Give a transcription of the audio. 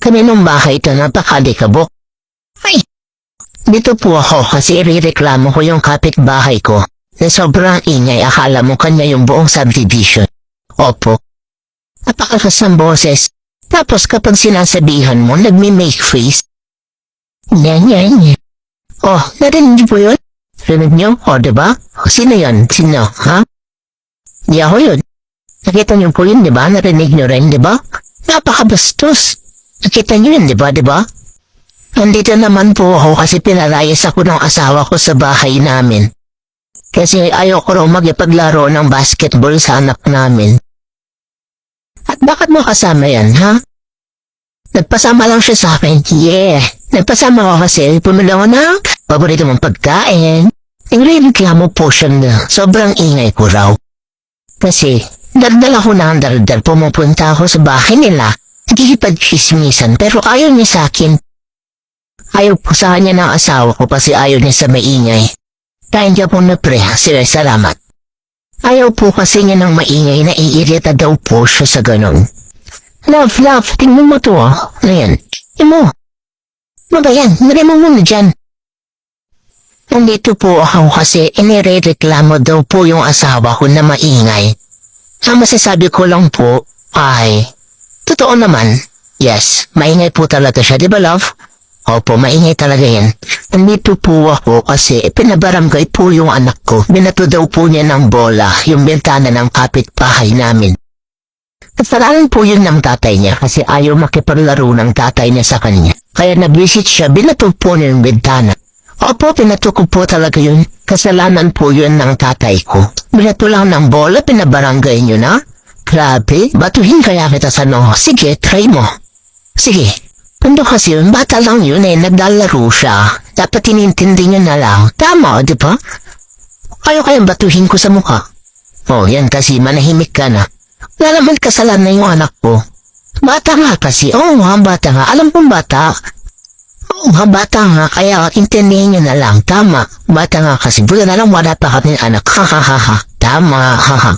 Kaninong bahay ito napakalikabok? Ay, dito po ako kasi irereklamo ko yung kapitbahay ko na sobrang ingay, akala mo kanya yung buong subdivision. Opo. Napakakas ng boses. Tapos kapag sinasabihan mo, nagme-make face. Nya. Oh, narinig niyo po yun? Rinig niyo? O, diba? Sino yun? Sino? Ha? Di ako yun. Nakita niyo po yun, diba? Narinig niyo rin, diba? Napakabastos. Nakita niyo yun, diba? Nandito naman po ako kasi pinalayas ako ng asawa ko sa bahay namin. Kasi ayoko raw magpaglaro ng basketball sa anak namin. At bakit mo kasama yan, ha? Nagpasama lang siya sa akin. Yeah. Nagpasama ko kasi pumili ako ng paborito mong pagkain. Nagrereklamo po siya na sobrang ingay ko raw. Kasi daldal ako ng daldal, pumupunta ako sa bahay nila. Nagkikipag-chismisan pero ayaw niya sa akin. Ayaw po sa kanya ng asawa ko kasi ayaw niya sa maingay. Kaya niya po na pre, sila salamat. Ayaw po kasi niya ng maingay, na iirita daw po siya sa ganon. Love, tingnan mo to ah. Ano yan? Imo. Ano ba yan? Nari mo muna dyan. Nandito po ako kasi inirereklamo daw po yung asawa ko na maingay. Ang masasabi ko lang po ay, totoo naman. Yes, maingay po talaga siya, di ba love? Opo, maingay talaga yan. Nandito po ako kasi pinabarangay po yung anak ko. Binato daw po niya ng bola yung bintana ng kapitbahay namin. Kasalanan po yun ng tatay niya kasi ayaw makipaglaro ng tatay niya sa kanya. Kaya nag-visit siya, binato po niya yung bintana. Opo, pinato ko po talaga yun. Kasalanan po yun ng tatay ko. Binato lang ng bola, pinabarangay niyo na? Grabe, batuhin kaya kita sa no. Sige, try mo. Sige. Ano kasi yun, bata lang yun eh, naglalaro siya. Dapat inintindi niyo na lang. Tama, di ba? Kayang batuhin ko sa mukha. Oh, yan kasi manahimik ka na. Wala naman kasalanan yung anak ko. Bata nga kasi. Oo nga, bata nga. Alam kong bata. Oo nga, bata nga. Kaya intindihin niyo na lang. Tama. Bata nga kasi. Buta na lang wala pa kami anak. Ha. Tama. Ha.